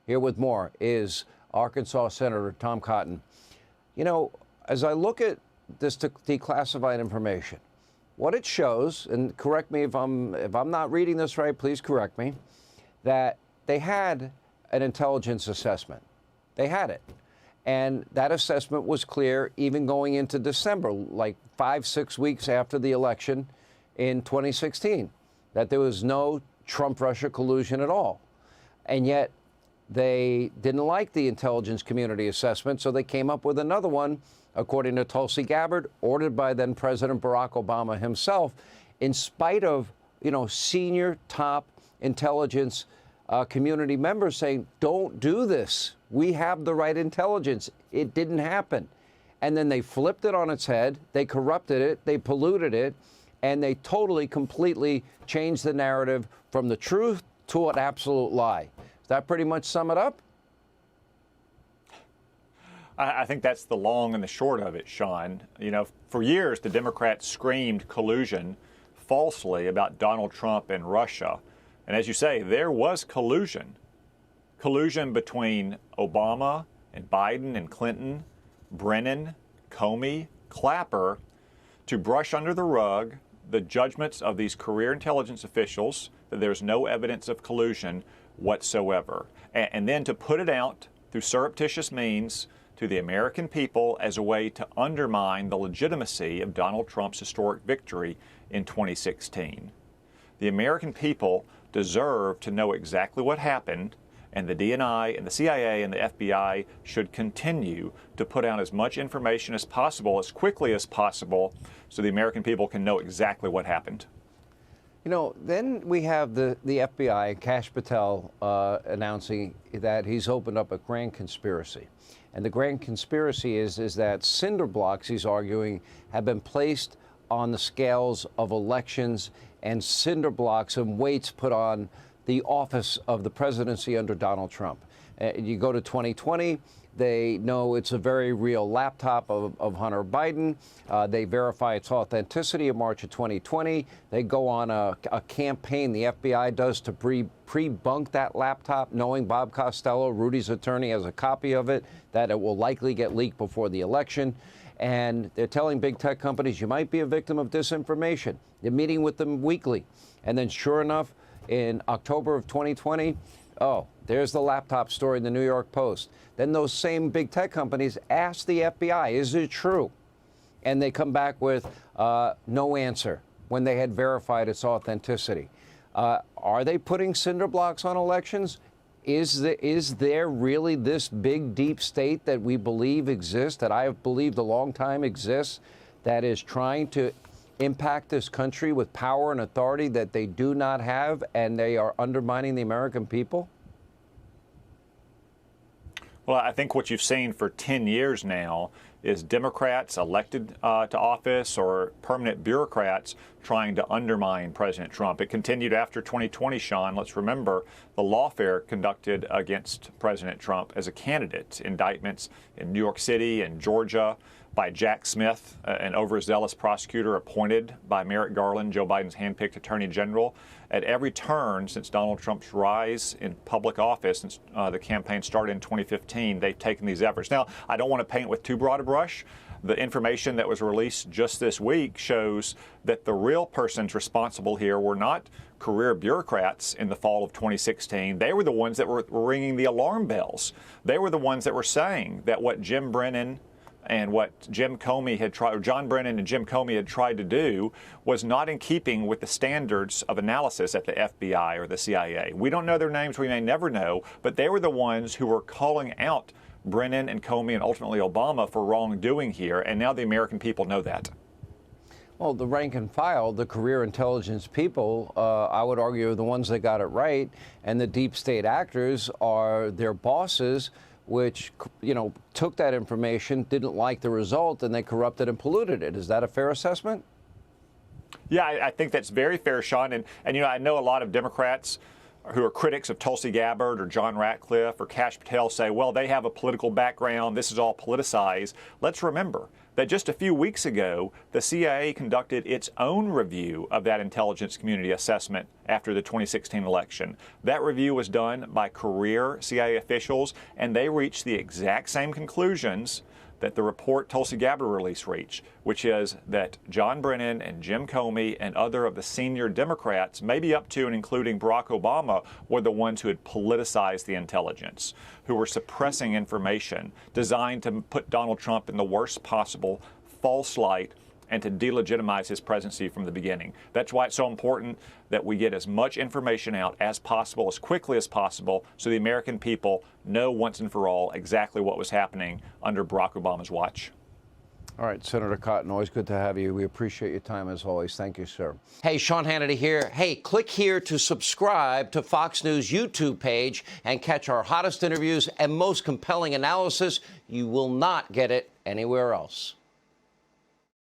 Here with more is Arkansas Senator Tom Cotton. You know, as I look at this declassified information, what it shows, and correct me if I'm not reading this right, please correct me, that they had an intelligence assessment. They had it. And that assessment was clear even going into December, like 5-6 weeks after the election in 2016, that there was no Trump-Russia collusion at all. And yet they didn't like the intelligence community assessment, so they came up with another one, according to Tulsi Gabbard, ordered by then President Barack Obama himself, in spite of, senior top intelligence community members saying, don't do this. We have the right intelligence. It didn't happen. And then they flipped it on its head. They corrupted it. They polluted it. And they totally, completely changed the narrative from the truth to an absolute lie. Does that pretty much sum it up? I think that's the long and the short of it, Sean. For years, the Democrats screamed collusion falsely about Donald Trump and Russia. And as you say, there was collusion. Collusion between Obama and Biden and Clinton, Brennan, Comey, Clapper, to brush under the rug the judgments of these career intelligence officials that there's no evidence of collusion whatsoever. And then to put it out through surreptitious means to the American people as a way to undermine the legitimacy of Donald Trump's historic victory in 2016. The American people deserve to know exactly what happened, and the DNI and the CIA and the FBI should continue to put out as much information as possible, as quickly as possible, so the American people can know exactly what happened. Then we have the FBI, Kash Patel, announcing that he's opened up a grand conspiracy. And the grand conspiracy is that cinder blocks, he's arguing, have been placed on the scales of elections, and cinder blocks and weights put on the office of the presidency under Donald Trump. You go to 2020, they know it's a very real laptop of Hunter Biden. They verify its authenticity in March of 2020. They go on a campaign, the FBI does, to pre-bunk that laptop, knowing Bob Costello, Rudy's attorney, has a copy of it, that it will likely get leaked before the election. And they're telling big tech companies, you might be a victim of disinformation. They're meeting with them weekly. And then sure enough, in October of 2020, there's the laptop story in the New York Post. Then those same big tech companies ask the FBI, is it true? And they come back with no answer when they had verified its authenticity. Are they putting cinder blocks on elections? Is there really this big, deep state that we believe exists, that I have believed a long time exists, that is trying to impact this country with power and authority that they do not have, and they are undermining the American people? Well, I think what you've seen for 10 years now is Democrats elected to office or permanent bureaucrats trying to undermine President Trump. It continued after 2020, Sean. Let's remember the lawfare conducted against President Trump as a candidate, indictments in New York City and Georgia by Jack Smith, an overzealous prosecutor appointed by Merrick Garland, Joe Biden's handpicked attorney general. At every turn since Donald Trump's rise in public office, since the campaign started in 2015, they've taken these efforts. Now, I don't want to paint with too broad a brush. The information that was released just this week shows that the real persons responsible here were not career bureaucrats in the fall of 2016. They were the ones that were ringing the alarm bells. They were the ones that were saying that what Jim Brennan and what Jim Comey had tried, or John Brennan and Jim Comey had tried to do, was not in keeping with the standards of analysis at the FBI or the CIA. We don't know their names, we may never know, but they were the ones who were calling out Brennan and Comey and ultimately Obama for wrongdoing here, and now the American people know that. Well, the rank and file, the career intelligence people, I would argue, are the ones that got it right, and the deep state actors are their bosses, which, took that information, didn't like the result, and they corrupted and polluted it. Is that a fair assessment? Yeah, I think that's very fair, Sean. And I know a lot of Democrats who are critics of Tulsi Gabbard or John Ratcliffe or Kash Patel say, well, they have a political background. This is all politicized. Let's remember, that just a few weeks ago, the CIA conducted its own review of that intelligence community assessment after the 2016 election. That review was done by career CIA officials, and they reached the exact same conclusions that the report Tulsi Gabbard release reached, which is that John Brennan and Jim Comey and other of the senior Democrats, maybe up to and including Barack Obama, were the ones who had politicized the intelligence, who were suppressing information designed to put Donald Trump in the worst possible false light and to delegitimize his presidency from the beginning. That's why it's so important that we get as much information out as possible, as quickly as possible, so the American people know once and for all exactly what was happening under Barack Obama's watch. All right, Senator Cotton, always good to have you. We appreciate your time as always. Thank you, sir. Hey, Sean Hannity here. Hey, click here to subscribe to Fox News YouTube page and catch our hottest interviews and most compelling analysis. You will not get it anywhere else.